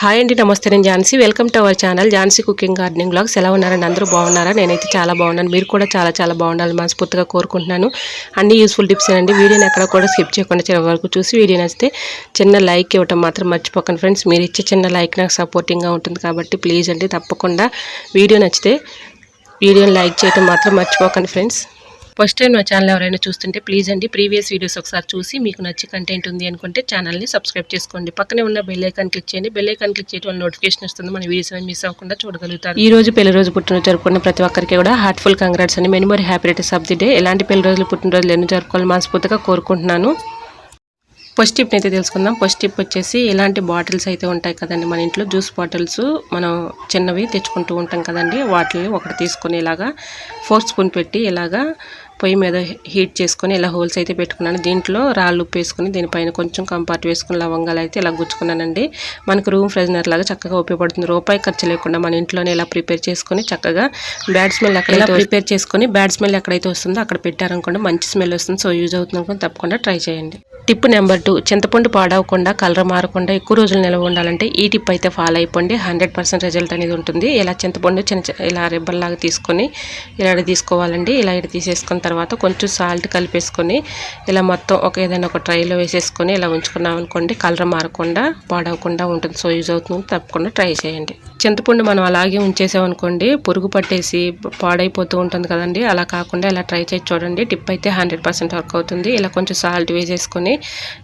Hi అండి, నమస్తే. నేను Jhansi. Welcome to our channel Jhansi cooking gardening vlogs. ఎలా ఉన్నారండి? అందరూ బాగున్నారా? నేనైతే చాలా బాగున్నాను. మీరు కూడా చాలా బాగుండాలని మనస్ఫూర్తిగా కోరుకుంటున్నాను. అన్ని యూస్ఫుల్ టిప్స్ అండి. వీడియోని ఎక్కడ కూడా స్కిప్ చేయకుండా చివరి వరకు చూసి వీడియో నచ్చితే చిన్న లైక్ ఇవ్వటం మాత్రం మర్చిపోకండి ఫ్రెండ్స్. మీరు ఇచ్చే చిన్న లైక్ నాకు సపోర్టింగ్గా ఉంటుంది కాబట్టి ప్లీజ్ అండి తప్పకుండా వీడియో నచ్చితే వీడియోని లైక్ చేయడం మాత్రం మర్చిపోకండి ఫ్రెండ్స్. ఫస్ట్ టైం నా ఛానల్ ఎవరైనా చూస్తుంటే ప్లీజ్ అండి ప్రీవియస్ వీడియోస్ ఒకసారి చూసి మీకు నచ్చి కంటెంట్ ఉంది అనుకుంటే ఛానల్ని సబ్స్క్రైబ్ చేసుకోండి. పక్కనే ఉన్న బెల్ ఐకాన్ క్లిక్ చేయండి. బెల్ ఐకాన్ క్లిక్ చేయడం వల్ల నోటిఫికేషన్ వస్తుంది. మన వీడియోస్ అని మిస్ అవ్వకుండా చూడగలుగుతారు. ఈ రోజు పెళ్లి రోజు పుట్టినరోజు జరుపుకున్న ప్రతి ఒక్కరికి కూడా హార్ట్ఫుల్ కంగ్రాట్స్ అండి. Many more happy returns of the day. ఎలాంటి పెళ్లి రోజులు పుట్టినరోజులు ఎన్ని జరుపుకోవాలని మనస్ఫూర్తిగా కోరుకుంటున్నాను. ఫస్ట్ టిప్ని అయితే తెలుసుకుందాం. ఫస్ట్ టిప్ వచ్చేసి ఇలాంటి బాటిల్స్ అయితే ఉంటాయి కదండి మన ఇంట్లో, జ్యూస్ బాటిల్స్ మనం చిన్నవి తెచ్చుకుంటూ ఉంటాం కదండి. వాటిని ఒకటి తీసుకొని ఇలాగా 4 స్పూన్ పెట్టి ఇలాగా పొయ్యి మీద హీట్ చేసుకొని ఇలా హోల్స్ అయితే పెట్టుకున్నాను. దీంట్లో రాళ్ళు ఉప్పు వేసుకుని దీనిపైన కొంచెం కంపార్ట్ వేసుకుని లవంగాలు అయితే ఇలా గుచ్చుకున్నానండి. మనకు రూమ్ ఫ్రెషనర్ లాగా చక్కగా ఉపయోగపడుతుంది. రూపాయి ఖర్చు లేకుండా మన ఇంట్లోనే ఇలా ప్రిపేర్ చేసుకొని చక్కగా బ్యాడ్ స్మెల్ ఎక్కడైతే వస్తుందో అక్కడ పెట్టారనుకోండి మంచి స్మెల్ వస్తుంది. సో యూజ్ అవుతుంది అనుకోండి తప్పకుండా ట్రై చేయండి. టిప్ నెంబర్ 2, చింతపండు పాడవకుండా కలర్ మారకుండా ఎక్కువ రోజులు నిల్వ ఉండాలంటే ఈ టిప్ అయితే ఫాలో అయిపోండి. 100% రిజల్ట్ అనేది ఉంటుంది. ఇలా చింతపండు ఇలా రిబ్బల్లాగా తీసుకొని ఇలా తీసుకోవాలండి. ఇలా తీసేసుకున్న తర్వాత కొంచెం సాల్ట్ కలిపేసుకొని ఇలా మొత్తం ఏదైనా ఒక ట్రైలో వేసేసుకొని ఇలా ఉంచుకున్నాం అనుకోండి కలర్ మారకుండా పాడవకుండా ఉంటుంది. సో యూజ్ అవుతుంది తప్పకుండా ట్రై చేయండి. చింతపండు మనం అలాగే ఉంచేసామనుకోండి పురుగు పట్టేసి పాడైపోతూ ఉంటుంది కదండి. అలా కాకుండా ఇలా ట్రై చేసి చూడండి. టిప్ అయితే 100% వర్క్ అవుతుంది. ఇలా కొంచెం సాల్ట్ వేసేసుకొని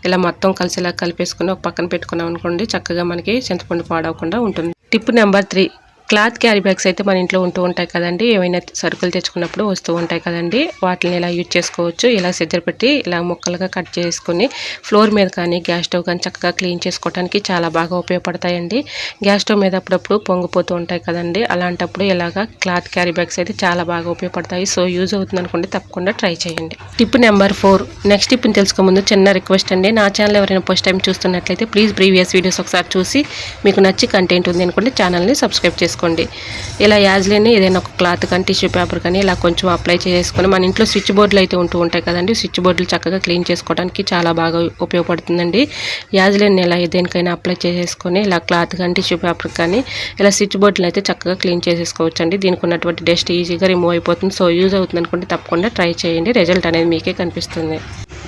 ఇలా మొత్తం కలిసిలా కలిపేసుకుని ఒక పక్కన పెట్టుకున్నాం అనుకోండి చక్కగా మనకి చింతపండు పాడవకుండా ఉంటుంది. Tip number 3, cloth carry bags అయితే మన ఇంట్లో ఉంటూ ఉంటాయి కదండి. ఏమైనా సరుకులు తెచ్చుకున్నప్పుడు వస్తూ ఉంటాయి కదండి. వాటిని ఇలా యూజ్ చేసుకోవచ్చు. ఇలా సిజర్ పెట్టి ఇలా ముక్కలుగా కట్ చేసుకుని ఫ్లోర్ మీద కానీ గ్యాస్ స్టవ్ కానీ చక్కగా క్లీన్ చేసుకోవడానికి చాలా బాగా ఉపయోగపడతాయండి. గ్యాస్ స్టవ్ మీద అప్పుడప్పుడు పొంగిపోతూ ఉంటాయి కదండి. అలాంటప్పుడు ఇలాగా క్లాత్ క్యారీ బ్యాగ్స్ అయితే చాలా బాగా ఉపయోగపడతాయి. సో యూజ్ అవుతుంది అనుకోండి తప్పకుండా ట్రై చేయండి. టిప్ నెంబర్ 4, నెక్స్ట్ టిప్ని తెలుసుకో ముందు చిన్న రిక్వెస్ట్ అండి. నా ఛానల్ ఎవరైనా ఫస్ట్ టైం చూస్తున్నట్లయితే ప్లీజ్ ప్రీవియస్ వీడియోస్ ఒకసారి చూసి మీకు నచ్చి కంటెంట్ ఉంది అనుకోండి ఛానల్ని సబ్స్క్రైబ్ చేసుకోండి. ఇలా యాజ్లేని ఏదైనా ఒక క్లాత్ కానీ టిష్యూ పేపర్ కానీ ఇలా కొంచెం అప్లై చేసుకొని మన ఇంట్లో స్విచ్ బోర్డులు అయితే ఉంటూ ఉంటాయి కదండి. స్విచ్ బోర్డులు చక్కగా క్లీన్ చేసుకోవడానికి చాలా బాగా ఉపయోగపడుతుందండి. యాజ్లేని ఇలా దేనికైనా అప్లై చేసేసుకొని ఇలా క్లాత్ కానీ టిష్యూ పేపర్ కానీ ఇలా స్విచ్ బోర్డులు అయితే చక్కగా క్లీన్ చేసేసుకోవచ్చు అండి. దీనికి ఉన్నటువంటి డస్ట్ ఈజీగా రిమూవ్ అయిపోతుంది. సో యూజ్ అవుతుంది అనుకుంటే తప్పకుండా ట్రై చేయండి. రిజల్ట్ అనేది మీకే కనిపిస్తుంది.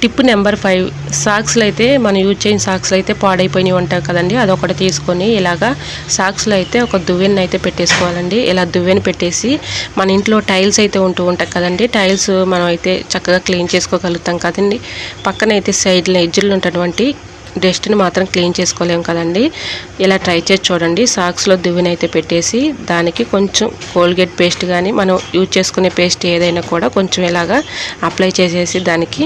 టిప్ నెంబర్ 5, సాక్స్లు అయితే మనం యూజ్ చేయని సాక్స్లు అయితే పాడైపోయినవి ఉంటాయి కదండి. అదొకటి తీసుకొని ఇలాగా సాక్స్లో అయితే ఒక దువ్వెని అయితే పెట్టేసుకోవాలండి. ఇలా దువ్వెని పెట్టేసి మన ఇంట్లో టైల్స్ అయితే ఉంటూ ఉంటాయి కదండి. టైల్స్ మనం అయితే చక్కగా క్లీన్ చేసుకోగలుగుతాం కదండి. పక్కన అయితే సైడ్లో ఎడ్జ్లు ఉన్నటువంటి డస్ట్ని మాత్రం క్లీన్ చేసుకోలేము కదండి. ఇలా ట్రై చేసి చూడండి. సాక్స్లో దువ్వెనైతే పెట్టేసి దానికి కొంచెం కోల్గేట్ పేస్ట్ కానీ మనం యూజ్ చేసుకునే పేస్ట్ ఏదైనా కూడా కొంచెం ఇలాగా అప్లై చేసేసి దానికి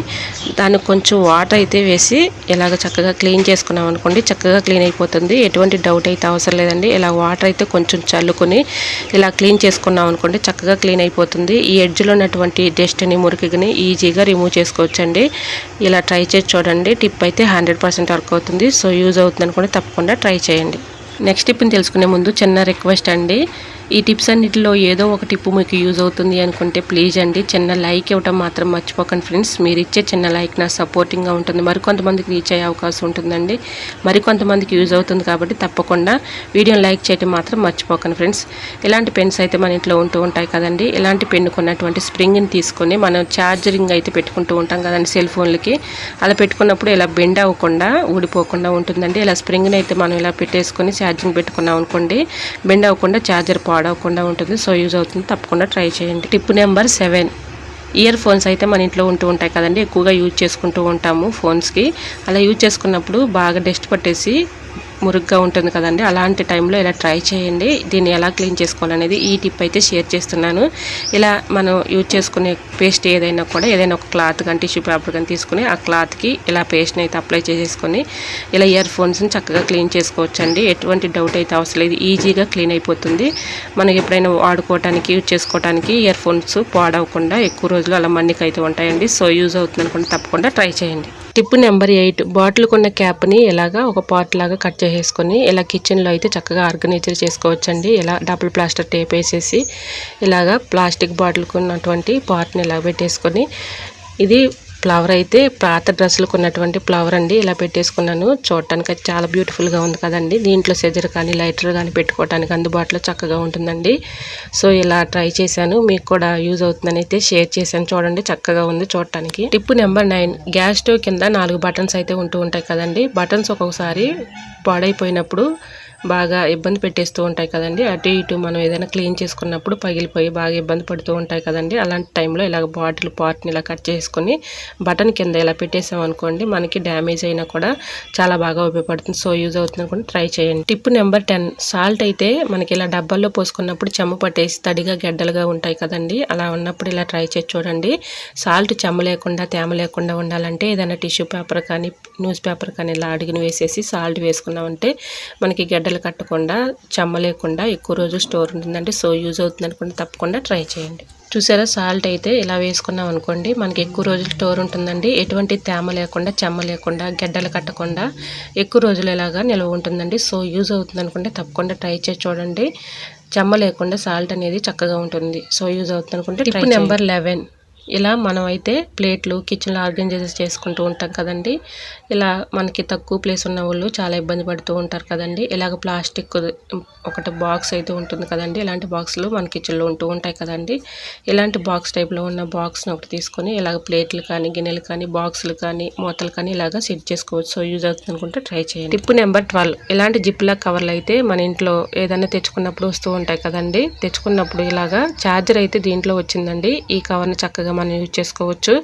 కొంచెం వాటర్ అయితే వేసి ఇలాగ చక్కగా క్లీన్ చేసుకున్నాం అనుకోండి చక్కగా క్లీన్ అయిపోతుంది. ఎటువంటి డౌట్ అయితే అవసరం లేదండి. ఇలా వాటర్ అయితే కొంచెం చల్లుకొని ఇలా క్లీన్ చేసుకున్నాం అనుకోండి చక్కగా క్లీన్ అయిపోతుంది. ఈ ఎడ్జ్లో ఉన్నటువంటి డస్ట్ని మురికిని ఈజీగా రిమూవ్ చేసుకోవచ్చండి. ఇలా ట్రై చేసి చూడండి. టిప్ అయితే 100% వర్క్ అవుతుంది. సో యూజ్ అవుతుంది అనుకోండి తప్పకుండా ట్రై చేయండి. నెక్స్ట్ టిప్ని తెలుసుకునే ముందు చిన్న రిక్వెస్ట్ అండి. ఈ టిప్స్ అన్నిటిలో ఏదో ఒక టిప్ మీకు యూజ్ అవుతుంది అనుకుంటే ప్లీజ్ అండి చిన్న లైక్ ఇవ్వడం మాత్రం మర్చిపోకండి ఫ్రెండ్స్. మీరు ఇచ్చే చిన్న లైక్ నా సపోర్టింగ్గా ఉంటుంది. మరికొంతమందికి రీచ్ అయ్యే అవకాశం ఉంటుందండి. మరికొంతమందికి యూజ్ అవుతుంది కాబట్టి తప్పకుండా వీడియోని లైక్ చేయడం మాత్రం మర్చిపోకండి ఫ్రెండ్స్. ఇలాంటి పెన్స్ అయితే మన ఇంట్లో ఉంటూ ఉంటాయి కదండి. ఇలాంటి పెన్ను కొన్నటువంటి స్ప్రింగ్ని తీసుకొని మనం ఛార్జరింగ్ అయితే పెట్టుకుంటూ ఉంటాం కదండి సెల్ ఫోన్లకి. అలా పెట్టుకున్నప్పుడు ఇలా బెండ్ అవ్వకుండా ఊడిపోకుండా ఉంటుందండి. ఇలా స్ప్రింగ్ని అయితే మనం ఇలా పెట్టేసుకొని ఛార్జింగ్ పెట్టుకున్నాం అనుకోండి బెండ్ అవ్వకుండా ఛార్జర్ పాడవకుండా ఉంటుంది. సో యూజ్ అవుతుంది తప్పకుండా ట్రై చేయండి. టిప్ నెంబర్ 7, ఇయర్ ఫోన్స్ అయితే మన ఇంట్లో ఉంటూ ఉంటాయి కదండి. ఎక్కువగా యూజ్ చేసుకుంటూ ఉంటాము ఫోన్స్కి. అలా యూజ్ చేసుకున్నప్పుడు బాగా డస్ట్ పట్టేసి మురుగ్గా ఉంటుంది కదండి. అలాంటి టైంలో ఇలా ట్రై చేయండి. దీన్ని ఎలా క్లీన్ చేసుకోవాలనేది ఈ టిప్ అయితే షేర్ చేస్తున్నాను. ఇలా మనం యూజ్ చేసుకునే పేస్ట్ ఏదైనా కూడా ఏదైనా ఒక క్లాత్ కానీ టిష్యూ పేపర్ కానీ తీసుకుని ఆ క్లాత్కి ఇలా పేస్ట్ని అయితే అప్లై చేసేసుకొని ఇలా ఇయర్ ఫోన్స్ని చక్కగా క్లీన్ చేసుకోవచ్చండి. ఎటువంటి డౌట్ అయితే అవసరం లేదు. ఈజీగా క్లీన్ అయిపోతుంది. మనకి ఎప్పుడైనా వాడుకోవడానికి యూజ్ చేసుకోవడానికి ఇయర్ ఫోన్స్ పాడవకుండా ఎక్కువ రోజులు అలా మన్నిక అయితే ఉంటాయండి. సో యూజ్ అవుతుంది అనుకుంటే తప్పకుండా ట్రై చేయండి. టిప్ నెంబర్ 8, బాటిల్ కొన్న క్యాప్ని ఇలాగా ఒక పార్ట్ లాగా కట్ చేసేసుకొని ఇలా కిచెన్లో అయితే చక్కగా ఆర్గనైజర్ చేసుకోవచ్చండి. ఇలా డబుల్ ప్లాస్టర్ టేప్ వేసేసి ఇలాగా ప్లాస్టిక్ బాటిల్ కొన్నటువంటి పార్ట్ని ఇలా పెట్టేసుకొని ఇది ఫ్లవర్ అయితే పాత డ్రెస్సులకు ఉన్నటువంటి ఫ్లవర్ అండి. ఇలా పెట్టేసుకున్నాను. చూడటానికి అయితే చాలా బ్యూటిఫుల్గా ఉంది కదండి. దీంట్లో సెజర్ కానీ లైటర్ కానీ పెట్టుకోవడానికి అందుబాటులో చక్కగా ఉంటుందండి. సో ఇలా ట్రై చేశాను. మీకు కూడా యూజ్ అవుతుందని అయితే షేర్ చేశాను. చూడండి చక్కగా ఉంది చూడటానికి. టిప్ నెంబర్ 9, గ్యాస్ స్టవ్ కింద 4 బటన్స్ అయితే ఉంటూ ఉంటాయి కదండి. బటన్స్ ఒక్కొక్కసారి పాడైపోయినప్పుడు బాగా ఇబ్బంది పెట్టేస్తూ ఉంటాయి కదండి. అటు ఇటు మనం ఏదైనా క్లీన్ చేసుకున్నప్పుడు పగిలిపోయి బాగా ఇబ్బంది పడుతూ ఉంటాయి కదండి. అలాంటి టైంలో ఇలా బాటిల్ పార్ట్ని ఇలా కట్ చేసుకొని బటన్ కింద ఇలా పెట్టేసాం అనుకోండి, మనకి డ్యామేజ్ అయినా కూడా చాలా బాగా ఉపయోగపడుతుంది. సో యూజ్ అవుతుంది అనుకోండి, ట్రై చేయండి. టిప్ నెంబర్ 10, సాల్ట్ అయితే మనకి ఇలా డబ్బాల్లో పోసుకున్నప్పుడు చెమ్మ పట్టేసి తడిగా గడ్డలుగా ఉంటాయి కదండి. అలా ఉన్నప్పుడు ఇలా ట్రై చేసి చూడండి. సాల్ట్ చెమ్మ లేకుండా తేమ లేకుండా ఉండాలంటే ఏదైనా టిష్యూ పేపర్ కానీ న్యూస్ పేపర్ కానీ ఇలా అడుగుని వేసేసి సాల్ట్ వేసుకున్నామంటే మనకి గడ్డలు కట్టకుండా చెమ్మ లేకుండా ఎక్కువ రోజులు స్టోర్ ఉంటుందండి. సో యూజ్ అవుతుంది అనుకోండి, తప్పకుండా ట్రై చేయండి. చూసారా, సాల్ట్ అయితే ఇలా వేసుకున్నాం అనుకోండి మనకి ఎక్కువ రోజులు స్టోర్ ఉంటుందండి. ఎటువంటి తేమ లేకుండా చెమ్మ లేకుండా గడ్డలు కట్టకుండా ఎక్కువ రోజులు ఇలాగా నిల్వ ఉంటుందండి. సో యూజ్ అవుతుంది అనుకుంటే తప్పకుండా ట్రై చేసి చూడండి. చెమ్మ లేకుండా సాల్ట్ అనేది చక్కగా ఉంటుంది. సో యూజ్ అవుతుంది అనుకుంటే. టిప్ నెంబర్ 11, ఇలా మనం అయితే ప్లేట్లు కిచెన్లో ఆర్గనైజ్ చేసుకుంటూ ఉంటాం కదండి. ఇలా మనకి తక్కువ ప్లేస్ ఉన్న వాళ్ళు చాలా ఇబ్బంది పడుతూ ఉంటారు కదండి. ఇలాగ ప్లాస్టిక్ ఒకటి బాక్స్ అయితే ఉంటుంది కదండి. ఇలాంటి బాక్సులు మన కిచెన్లో ఉంటూ ఉంటాయి కదండి. ఇలాంటి బాక్స్ టైప్లో ఉన్న బాక్స్ని ఒకటి తీసుకొని ఇలాగ ప్లేట్లు కానీ గిన్నెలు కానీ బాక్సులు కానీ మూతలు కానీ ఇలాగ సెట్ చేసుకోవచ్చు. సో యూజ్ అవుతుంది అనుకుంటే ట్రై చేయండి. టిప్ నెంబర్ 12, ఇలాంటి జిప్లా కవర్లు అయితే మన ఇంట్లో ఏదైనా తెచ్చుకున్నప్పుడు వస్తూ ఉంటాయి కదండి. తెచ్చుకున్నప్పుడు ఇలాగా ఛార్జర్ అయితే దీంట్లో వచ్చిందండి. ఈ కవర్ని చక్కగా మనం యూజ్ చేసుకోవచ్చు.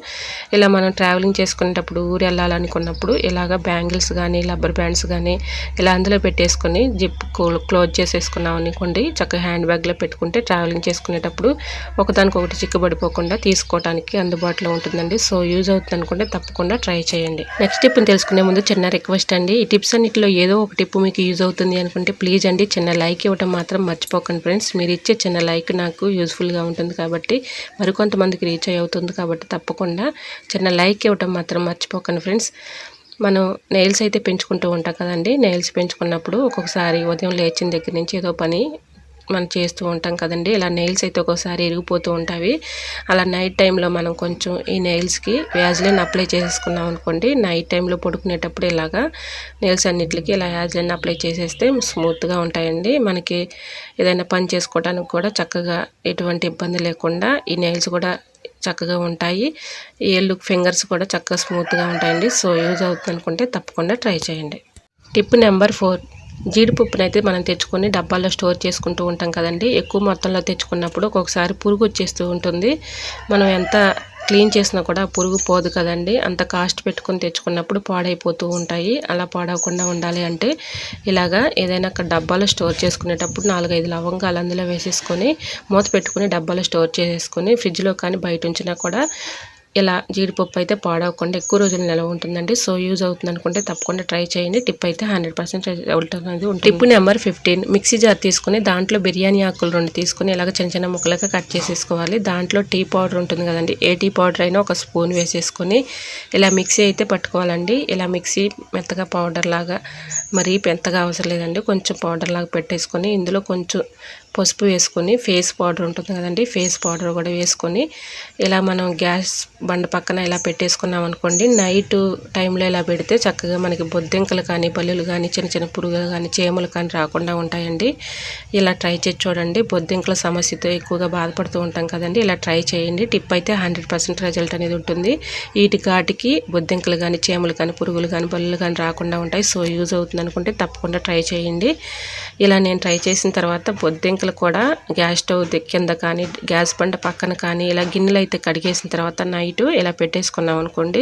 ఇలా మనం ట్రావెలింగ్ చేసుకునేటప్పుడు ఊరు వెళ్ళాలనుకున్నప్పుడు ఇలాగ బ్యాంగిల్స్ కానీ రబ్బర్ బ్యాండ్స్ కానీ ఇలా అందులో పెట్టేసుకొని జిప్ క్లోజ్ చేసేసుకున్నాం అనుకోండి, చక్కగా హ్యాండ్ బ్యాగ్లో పెట్టుకుంటే ట్రావెలింగ్ చేసుకునేటప్పుడు ఒకదానికొకటి చిక్కుబడిపోకుండా తీసుకోవడానికి అందుబాటులో ఉంటుందండి. సో యూజ్ అవుతుంది అనుకుంటే తప్పకుండా ట్రై చేయండి. నెక్స్ట్ టిప్ని తెలుసుకునే ముందు చిన్న రిక్వెస్ట్ అండి. ఈ టిప్స్ అన్నిటిలో ఏదో ఒక టిప్ మీకు యూజ్ అవుతుంది అనుకుంటే ప్లీజ్ అండి చిన్న లైక్ ఇవ్వడం మాత్రం మర్చిపోకండి ఫ్రెండ్స్. మీరు ఇచ్చే చిన్న లైక్ నాకు యూజ్ఫుల్గా ఉంటుంది కాబట్టి, మరికొంతమందికి రీచ్ అవుతుంది కాబట్టి తప్పకుండా చిన్న లైక్ ఇవ్వటం మాత్రం మర్చిపోకండి ఫ్రెండ్స్. మనం నెయిల్స్ అయితే పెంచుకుంటూ ఉంటాం కదండి. నెయిల్స్ పెంచుకున్నప్పుడు ఒక్కొక్కసారి ఉదయం లేచిన దగ్గర నుంచి ఏదో పని మనం చేస్తూ ఉంటాం కదండి. ఇలా నెయిల్స్ అయితే ఒక్కోసారి ఇరిగిపోతూ ఉంటాయి. అలా నైట్ టైంలో మనం కొంచెం ఈ నెయిల్స్కి వ్యాజ్లైన్ అప్లై చేసుకున్నాం అనుకోండి, నైట్ టైంలో పడుకునేటప్పుడు ఇలాగా నెయిల్స్ అన్నిటికీ ఇలా వ్యాజ్లైన్ అప్లై చేసేస్తే స్మూత్గా ఉంటాయండి. మనకి ఏదైనా పని చేసుకోవడానికి కూడా చక్కగా ఎటువంటి ఇబ్బంది లేకుండా ఈ నెయిల్స్ కూడా చక్కగా ఉంటాయి. ఏళ్ళు ఫింగర్స్ కూడా చక్కగా స్మూత్గా ఉంటాయండి. సో యూజ్ అవుతుంది అనుకుంటే తప్పకుండా ట్రై చేయండి. టిప్ నెంబర్ 4, జీడిపప్పును అయితే మనం తెచ్చుకొని డబ్బాల్లో స్టోర్ చేసుకుంటూ ఉంటాం కదండి. ఎక్కువ మొత్తంలో తెచ్చుకున్నప్పుడు ఒక్కొక్కసారి పురుగు వచ్చేస్తూ ఉంటుంది. మనం ఎంత క్లీన్ చేసినా కూడా పురుగు పోదు కదండి. అంత కాస్ట్ పెట్టుకొని తెచ్చుకున్నప్పుడు పాడైపోతూ ఉంటాయి. అలా పాడవకుండా ఉండాలి అంటే ఇలాగా ఏదైనా అక్కడ డబ్బాలో స్టోర్ చేసుకునేటప్పుడు 4-5 లవంగాలు అందులో వేసేసుకొని మూత పెట్టుకుని డబ్బాలో స్టోర్ చేసేసుకొని ఫ్రిడ్జ్లో కానీ బయట ఉంచినా కూడా ఇలా జీడిపప్పు అయితే పాడవకుండా ఎక్కువ రోజులు నిల్వ ఉంటుందండి. సో యూజ్ అవుతుంది అనుకుంటే తప్పకుండా ట్రై చేయండి. టిప్ అయితే 100% రిజల్ట్ అనేది ఉంటుంది. టిప్ నెంబర్ 15, మిక్సీ జార్ తీసుకుని దాంట్లో బిర్యానీ ఆకులు 2 తీసుకుని ఇలాగ చిన్న చిన్న ముక్కలుగా కట్ చేసేసుకోవాలి. దాంట్లో టీ పౌడర్ ఉంటుంది కదండి. ఏ టీ పౌడర్ అయినా ఒక స్పూన్ వేసేసుకొని ఇలా మిక్సీ అయితే పట్టుకోవాలండి. ఇలా మిక్సీ మెత్తగా పౌడర్ లాగా, మరీ పెద్దగా అవసరం లేదండి, కొంచెం పౌడర్ లాగా పెట్టేసుకొని ఇందులో కొంచెం పసుపు వేసుకొని ఫేస్ పౌడర్ ఉంటుంది కదండి, ఫేస్ పౌడర్ కూడా వేసుకొని ఇలా మనం గ్యాస్ బండ పక్కన ఇలా పెట్టేసుకున్నాం అనుకోండి, నైట్ టైంలో ఇలా పెడితే చక్కగా మనకి బొద్దింకలు కానీ బల్లులు కానీ చిన్న చిన్న పురుగులు కానీ చీమలు కానీ రాకుండా ఉంటాయండి. ఇలా ట్రై చేసి చూడండి. బొద్దింకల సమస్యతో ఎక్కువగా బాధపడుతూ ఉంటాం కదండి. ఇలా ట్రై చేయండి. టిప్ అయితే 100% రిజల్ట్ అనేది ఉంటుంది. వీటి ఘాటికి బొద్దింకలు కానీ చీమలు కానీ పురుగులు కానీ బల్లులు కానీ రాకుండా ఉంటాయి. సో యూజ్ అవుతుంది అనుకుంటే తప్పకుండా ట్రై చేయండి. ఇలా నేను ట్రై చేసిన తర్వాత బొద్దింకలు కూడా గ్యాస్ స్టవ్ కింద కానీ గ్యాస్ బండ పక్కన కానీ ఇలా గిన్నెలు అయితే కడిగేసిన తర్వాత నైట్ ఇలా పెట్టేసుకున్నాం అనుకోండి,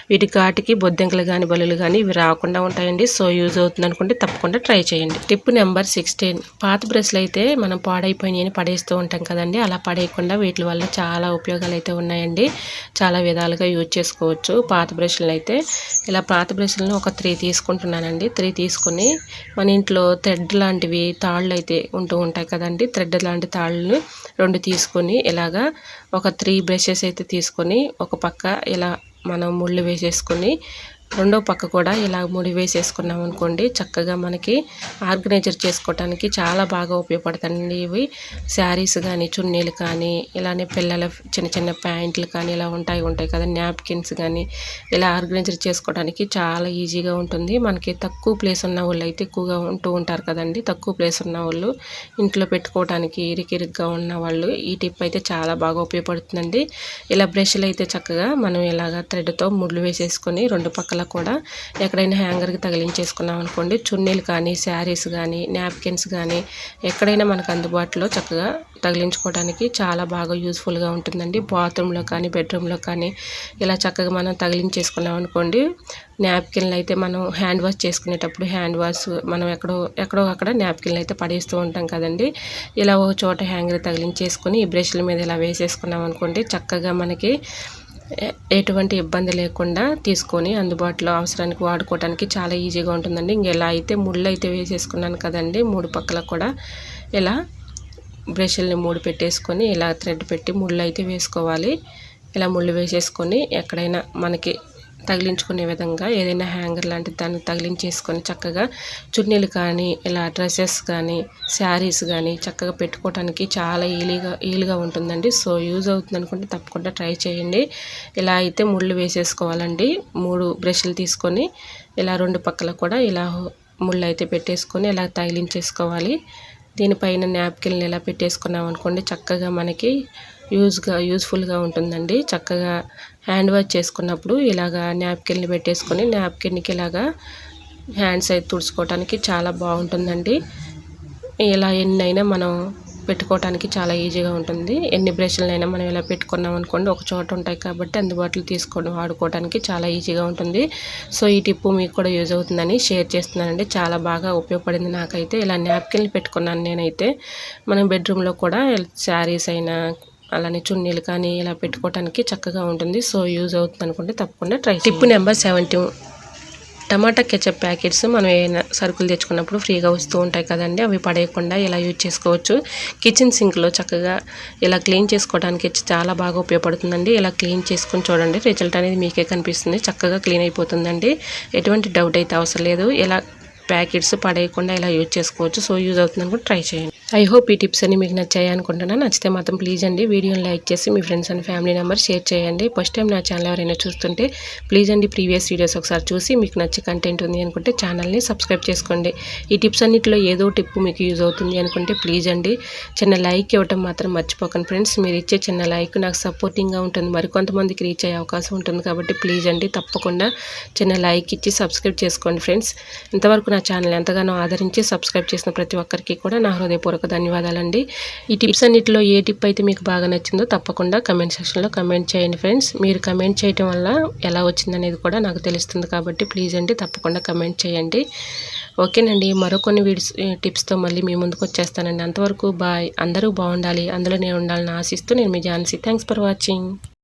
వీటి ఘాటికి బొద్దింకలు కానీ బల్లులు కానీ ఇవి రాకుండా ఉంటాయండి. సో యూజ్ అవుతుంది అనుకుంటే తప్పకుండా ట్రై చేయండి. టిప్ నెంబర్ 16, పాత బ్రష్లు అయితే మనం పాడైపోయినాయని పడేస్తూ ఉంటాం కదండి. అలా పడేయకుండా వీటి వల్ల చాలా ఉపయోగాలు అయితే ఉన్నాయండి. చాలా విధాలుగా యూజ్ చేసుకోవచ్చు పాత బ్రష్లు అయితే. ఇలా పాత బ్రష్లను ఒక 3 తీసుకుంటున్నానండి. 3 తీసుకొని మన ఇంట్లో థ్రెడ్ లాంటివి తాళ్ళు అయితే ఉంటూ ఉంటాయి కదండి. థ్రెడ్ లాంటి తాళ్ళను 2 తీసుకొని ఇలాగా ఒక 3 బ్రషెస్ అయితే తీసుకొని ఒక పక్క ఇలా మనం ముళ్ళు వేసేసుకొని రెండో పక్క కూడా ఇలా ముడి వేసేసుకున్నాం అనుకోండి చక్కగా మనకి ఆర్గనైజర్ చేసుకోవడానికి చాలా బాగా ఉపయోగపడతాయండి ఇవి. శారీస్ కానీ చున్నీలు కానీ ఇలానే పిల్లల చిన్న చిన్న ప్యాంట్లు కానీ ఇలా ఉంటాయి కదా, నాప్కిన్స్ కానీ ఇలా ఆర్గనైజర్ చేసుకోవడానికి చాలా ఈజీగా ఉంటుంది. మనకి తక్కువ ప్లేస్ ఉన్న వాళ్ళు అయితే ఎక్కువగా ఉంటూ ఉంటారు కదండి, తక్కువ ప్లేస్ ఉన్న వాళ్ళు ఇంట్లో పెట్టుకోవడానికి ఇరికిరిగ్గా ఉన్న వాళ్ళు ఈ టిప్ అయితే చాలా బాగా ఉపయోగపడుతుందండి. ఇలా బ్రష్లు అయితే చక్కగా మనం ఇలాగ థ్రెడ్తో ముళ్ళు వేసేసుకొని రెండు పక్కల కూడా ఎక్కడైనా హ్యాంగర్కి తగిలించేసుకున్నాం అనుకోండి, చున్నీలు కానీ శారీస్ కానీ నాప్కిన్స్ కానీ ఎక్కడైనా మనకు అందుబాటులో చక్కగా తగిలించుకోవడానికి చాలా బాగా యూస్ఫుల్గా ఉంటుందండి. బాత్రూంలో కానీ బెడ్రూమ్లో కానీ ఇలా చక్కగా మనం తగిలించేసుకున్నాం అనుకోండి. నాప్కిన్లు అయితే మనం హ్యాండ్ వాష్ చేసుకునేటప్పుడు హ్యాండ్ వాష్ మనం ఎక్కడో అక్కడ నాప్కిన్లు అయితే పడేస్తూ ఉంటాం కదండి. ఇలా ఒక చోట హ్యాంగర్ తగిలించేసుకొని ఈ బ్రష్ల మీద ఇలా వేసేసుకున్నాం అనుకోండి, చక్కగా మనకి ఎటువంటి ఇబ్బంది లేకుండా తీసుకొని అందుబాటులో అవసరానికి వాడుకోవడానికి చాలా ఈజీగా ఉంటుందండి. ఇలా అయితే ముళ్ళు అయితే వేసేసుకున్నాను కదండి, మూడు పక్కల కూడా ఇలా బ్రష్ల్ని మూడు పెట్టేసుకొని ఇలా థ్రెడ్ పెట్టి ముళ్ళు అయితే వేసుకోవాలి. ఇలా ముళ్ళు వేసేసుకొని ఎక్కడైనా మనకి తగిలించుకునే విధంగా ఏదైనా హ్యాంగర్ లాంటి దాన్ని తగిలించేసుకొని చక్కగా చున్నీలు కానీ ఇలా డ్రెస్సెస్ కానీ శారీస్ కానీ చక్కగా పెట్టుకోవడానికి చాలా ఈజీగా ఉంటుందండి. సో యూజ్ అవుతుంది అనుకుంటే తప్పకుండా ట్రై చేయండి. ఇలా అయితే ముళ్ళు వేసేసుకోవాలండి. 3 బ్రష్లు తీసుకొని ఇలా రెండు పక్కల కూడా ఇలా ముళ్ళు అయితే పెట్టేసుకొని ఇలా తగిలించేసుకోవాలి. దీనిపైన నాప్కిన్లు ఇలా పెట్టేసుకున్నాం అనుకోండి, చక్కగా మనకి యూజ్ఫుల్గా ఉంటుందండి. చక్కగా హ్యాండ్ వాష్ చేసుకున్నప్పుడు ఇలాగా నాప్కిన్లు పెట్టేసుకొని నాప్కిన్కి ఇలాగా హ్యాండ్స్ అయితే తుడుచుకోవడానికి చాలా బాగుంటుందండి. ఇలా ఎన్నైనా మనం పెట్టుకోవడానికి చాలా ఈజీగా ఉంటుంది. ఎన్ని బ్రష్లైనా మనం ఇలా పెట్టుకున్నాం అనుకోండి ఒక చోట ఉంటాయి కాబట్టి అందుబాటులో తీసుకొని వాడుకోవడానికి చాలా ఈజీగా ఉంటుంది. సో ఈ టిప్పు మీకు కూడా యూజ్ అవుతుందని షేర్ చేస్తున్నానండి. చాలా బాగా ఉపయోగపడింది నాకైతే. ఇలా నాప్కిన్లు పెట్టుకున్నాను నేనైతే. మనం బెడ్రూమ్లో కూడా శారీస్ అయినా అలానే చున్నీలు కానీ ఇలా పెట్టుకోవడానికి చక్కగా ఉంటుంది. సో యూజ్ అవుతుంది అనుకుంటే తప్పకుండా ట్రై చేయండి. టిప్ నెంబర్ 17, టమాటా కెచప్ ప్యాకెట్స్ మనం ఏమైనా సరుకులు తెచ్చుకున్నప్పుడు ఫ్రీగా వస్తూ ఉంటాయి కదండి, అవి పడేయకుండా ఇలా యూజ్ చేసుకోవచ్చు. కిచెన్ సింక్లో చక్కగా ఇలా క్లీన్ చేసుకోవడానికి చాలా బాగా ఉపయోగపడుతుందండి. ఇలా క్లీన్ చేసుకుని చూడండి, రిజల్ట్ అనేది మీకే కనిపిస్తుంది. చక్కగా క్లీన్ అయిపోతుందండి, ఎటువంటి డౌట్ అయితే అవసరం లేదు. ఇలా ప్యాకెట్స్ పడేయకుండా ఇలా యూజ్ చేసుకోవచ్చు. సో యూజ్ అవుతుంది అనుకుంటే ట్రై చేయండి. ఐ హోప్ ఈ టిప్స్ అన్ని మీకు నచ్చాయి అనుకుంటున్నాను. నచ్చితే మాత్రం ప్లీజ్ అండి వీడియోని లైక్ చేసి మీ friends and family member share చేయండి. ఫస్ట్ టైం నా ఛానల్ ఎవరైనా చూస్తుంటే ప్లీజ్ అండి ప్రీవియస్ వీడియోస్ ఒకసారి చూసి మీకు నచ్చే కంటెంట్ ఉంది అనుకుంటే ఛానల్ని సబ్స్క్రైబ్ చేసుకోండి. ఈ టిప్స్ అన్నింటిలో ఏదో టిప్ మీకు యూజ్ అవుతుంది అనుకుంటే ప్లీజ్ అండి చిన్న లైక్ ఇవ్వటం మాత్రం మర్చిపోకండి ఫ్రెండ్స్. మీరు ఇచ్చే చిన్న లైక్ నాకు సపోర్టింగ్గా ఉంటుంది, మరికొంతమందికి రీచ్ అయ్యే అవకాశం ఉంటుంది. కాబట్టి ప్లీజ్ అండి తప్పకుండా చిన్న లైక్ ఇచ్చి సబ్స్క్రైబ్ చేసుకోండి ఫ్రెండ్స్. ఇంతవరకు నా ఛానల్ ఎంతగానో ఆదరించి సబ్స్క్రైబ్ చేసిన ప్రతి ఒక్కరికి కూడా నా హృదయపూర్వక ధన్యవాదాలండి. ఈ టిప్స్ అన్నిటిలో ఏ టిప్ అయితే మీకు బాగా నచ్చిందో తప్పకుండా కమెంట్ సెక్షన్లో కమెంట్ చేయండి ఫ్రెండ్స్. మీరు కమెంట్ చేయడం వల్ల ఎలా వచ్చిందనేది కూడా నాకు తెలుస్తుంది. కాబట్టి ప్లీజ్ అండి తప్పకుండా కమెంట్ చేయండి. ఓకేనండి, మరికొన్ని టిప్స్తో మళ్ళీ మీ ముందుకు వచ్చేస్తానండి. అంతవరకు బాయ్. అందరూ బాగుండాలి, అందులో నేను ఉండాలని ఆశిస్తూ నేను మీ ఝాన్సీ. Thanks for watching.